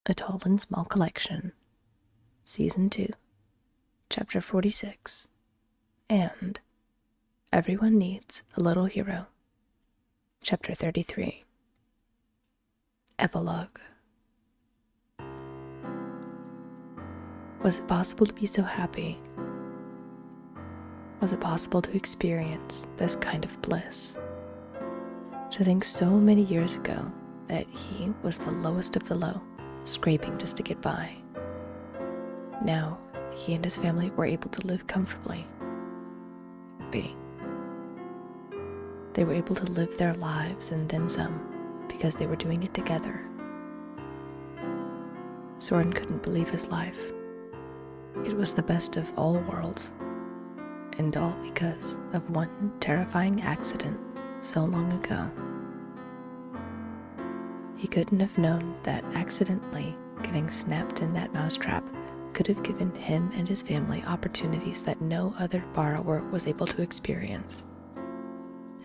A Tall and Small Collection, Season 2, Chapter 46, and Everyone Needs a Little Hero, Chapter 33, Epilogue. Was it possible to be so happy? Was it possible to experience this kind of bliss? To think so many years ago that he was the lowest of the low, scraping just to get by. Now, he and his family were able to live comfortably, happy. They were able to live their lives and then some, because they were doing it together. Soren couldn't believe his life. It was the best of all worlds, and all because of one terrifying accident so long ago. He couldn't have known that accidentally getting snapped in that mousetrap could have given him and his family opportunities that no other borrower was able to experience.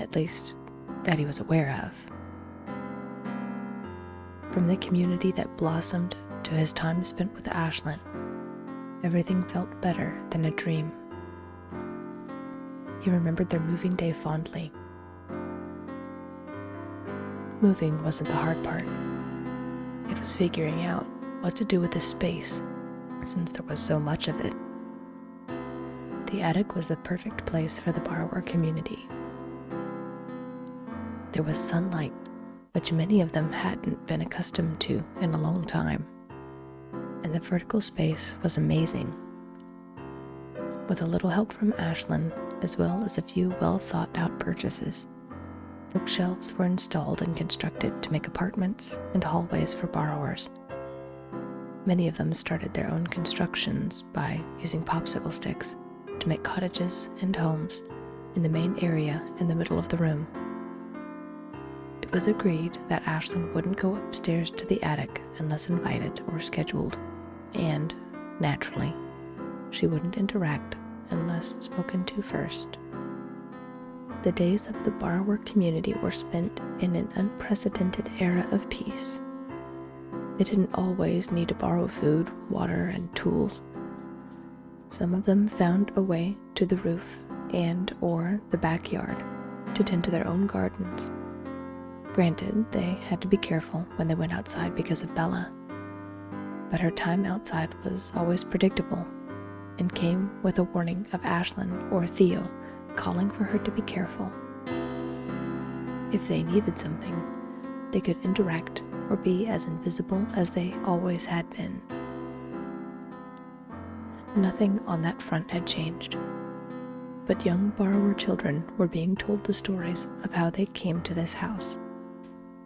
At least, that he was aware of. From the community that blossomed to his time spent with Ashlyn, everything felt better than a dream. He remembered their moving day fondly. Moving wasn't the hard part. It was figuring out what to do with the space, since there was so much of it. The attic was the perfect place for the borrower community. There was sunlight, which many of them hadn't been accustomed to in a long time, and the vertical space was amazing. With a little help from Ashlyn, as well as a few well-thought-out purchases, bookshelves were installed and constructed to make apartments and hallways for borrowers. Many of them started their own constructions by using popsicle sticks to make cottages and homes in the main area in the middle of the room. It was agreed that Ashlyn wouldn't go upstairs to the attic unless invited or scheduled, and, naturally, she wouldn't interact unless spoken to first. The days of the borrower community were spent in an unprecedented era of peace. They didn't always need to borrow food, water, and tools. Some of them found a way to the roof and/or the backyard to tend to their own gardens. Granted, they had to be careful when they went outside because of Bella, but her time outside was always predictable and came with a warning of Ashlyn or Theo calling for her to be careful. If they needed something, they could interact or be as invisible as they always had been. Nothing on that front had changed, but young borrower children were being told the stories of how they came to this house,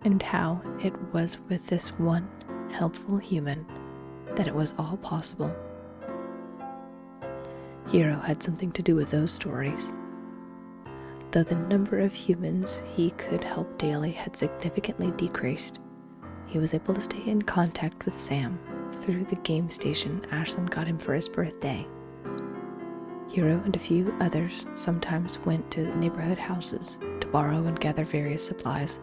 and how it was with this one helpful human that it was all possible. Hero had something to do with those stories. Though the number of humans he could help daily had significantly decreased, he was able to stay in contact with Sam through the game station Ashlyn got him for his birthday. Hero and a few others sometimes went to neighborhood houses to borrow and gather various supplies,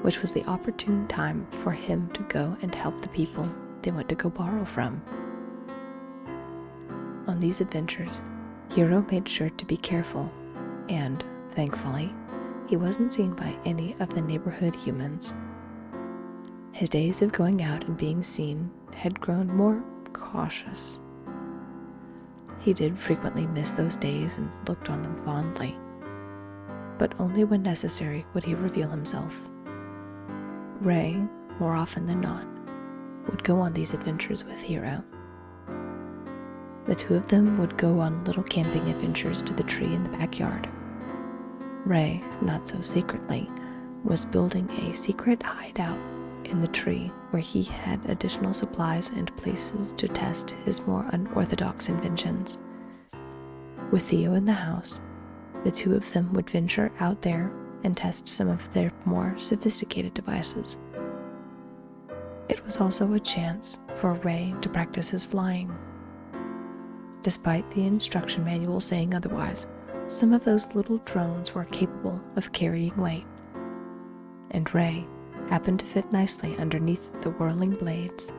which was the opportune time for him to go and help the people they went to go borrow from. On these adventures, Hero made sure to be careful, and, thankfully, he wasn't seen by any of the neighborhood humans. His days of going out and being seen had grown more cautious. He did frequently miss those days and looked on them fondly, but only when necessary would he reveal himself. Ray, more often than not, would go on these adventures with Hero. The two of them would go on little camping adventures to the tree in the backyard. Ray, not so secretly, was building a secret hideout in the tree where he had additional supplies and places to test his more unorthodox inventions. With Theo in the house, the two of them would venture out there and test some of their more sophisticated devices. It was also a chance for Ray to practice his flying. Despite the instruction manual saying otherwise, some of those little drones were capable of carrying weight, and Ray happened to fit nicely underneath the whirling blades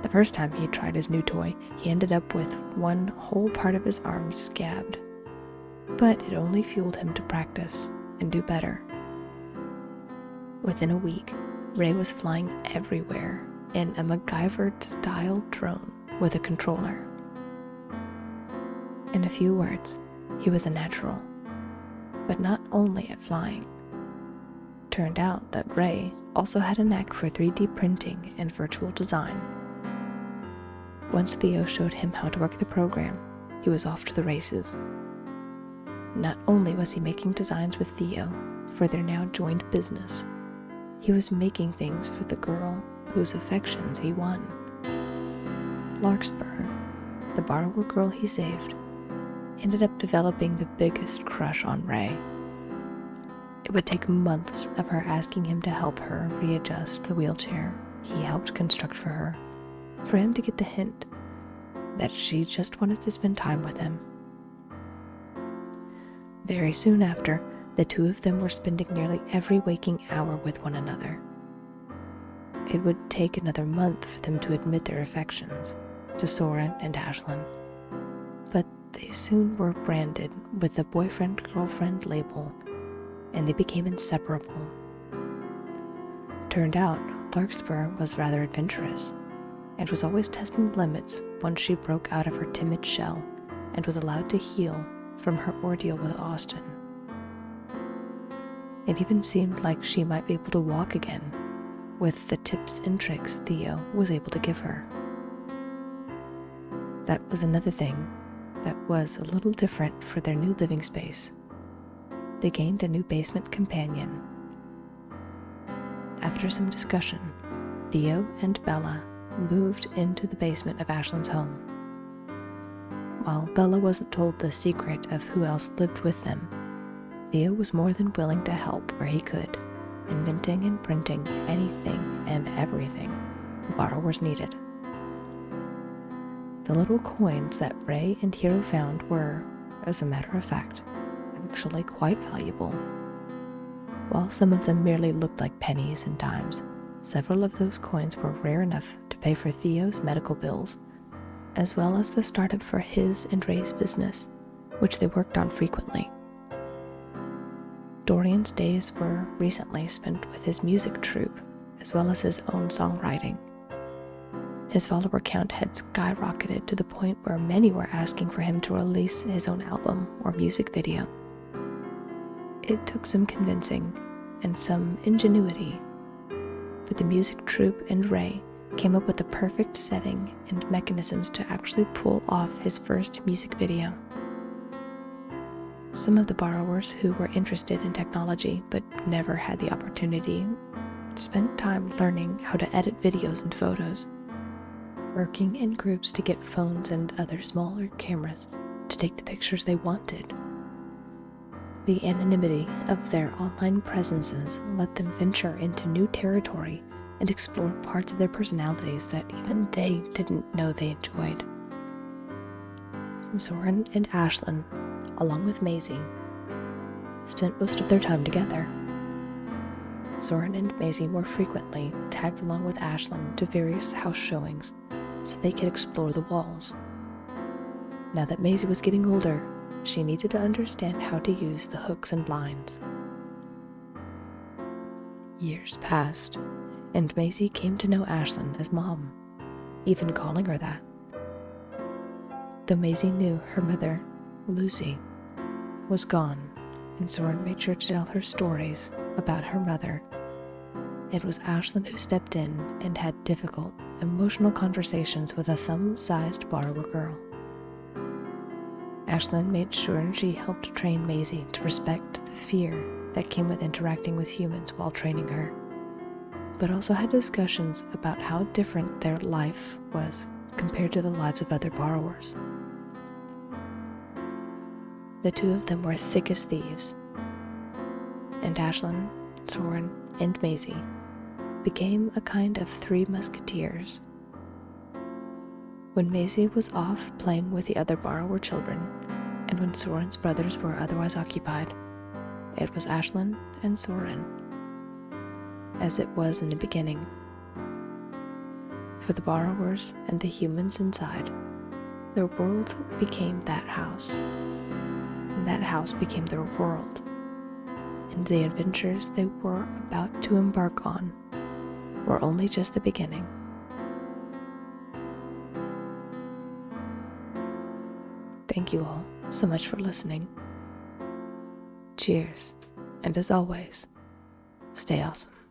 The first time he tried his new toy, he ended up with one whole part of his arm scabbed. But it only fueled him to practice and do better. Within a week, Ray was flying everywhere in a MacGyver-style drone with a controller. In a few words, he was a natural, but not only at flying. Turned out that Ray also had a knack for 3D printing and virtual design. Once Theo showed him how to work the program, he was off to the races. Not only was he making designs with Theo for their now joined business, he was making things for the girl whose affections he won. Larkspur, the borrower girl he saved, ended up developing the biggest crush on Ray. It would take months of her asking him to help her readjust the wheelchair he helped construct for him to get the hint that she just wanted to spend time with him. Very soon after, the two of them were spending nearly every waking hour with one another. It would take another month for them to admit their affections to Soren and Ashlyn, but they soon were branded with the boyfriend-girlfriend label, and they became inseparable. Turned out, Larkspur was rather adventurous, and was always testing the limits once she broke out of her timid shell and was allowed to heal from her ordeal with Austin. It even seemed like she might be able to walk again, with the tips and tricks Theo was able to give her. That was another thing that was a little different for their new living space. They gained a new basement companion. After some discussion, Theo and Bella moved into the basement of Ashlyn's home. While Bella wasn't told the secret of who else lived with them, Theo was more than willing to help where he could, inventing and printing anything and everything the borrowers needed. The little coins that Ray and Hero found were, as a matter of fact, actually quite valuable. While some of them merely looked like pennies and dimes, several of those coins were rare enough to pay for Theo's medical bills, as well as the startup for his and Ray's business, which they worked on frequently. Dorian's days were recently spent with his music troupe, as well as his own songwriting. His follower count had skyrocketed to the point where many were asking for him to release his own album or music video. It took some convincing and some ingenuity, but the music troupe and Ray came up with the perfect setting and mechanisms to actually pull off his first music video. Some of the borrowers who were interested in technology but never had the opportunity spent time learning how to edit videos and photos, working in groups to get phones and other smaller cameras to take the pictures they wanted. The anonymity of their online presences let them venture into new territory and explore parts of their personalities that even they didn't know they enjoyed. Soren and Ashlyn, along with Maisie, spent most of their time together. Soren and Maisie more frequently tagged along with Ashlyn to various house showings so they could explore the walls. Now that Maisie was getting older, she needed to understand how to use the hooks and lines. Years passed, and Maisie came to know Ashlyn as Mom, even calling her that. Though Maisie knew her mother, Lucy, was gone, and Soren made sure to tell her stories about her mother, it was Ashlyn who stepped in and had difficult, emotional conversations with a thumb-sized borrower girl. Ashlyn made sure she helped train Maisie to respect the fear that came with interacting with humans while training her, but also had discussions about how different their life was compared to the lives of other borrowers. The two of them were thick as thieves, and Ashlyn, Soren, and Maisie became a kind of three musketeers. When Maisie was off playing with the other borrower children, and when Soren's brothers were otherwise occupied, it was Ashlyn and Soren, as it was in the beginning. For the borrowers and the humans inside, their world became that house, and that house became their world, and the adventures they were about to embark on were only just the beginning. Thank you all so much for listening. Cheers, and as always, stay awesome.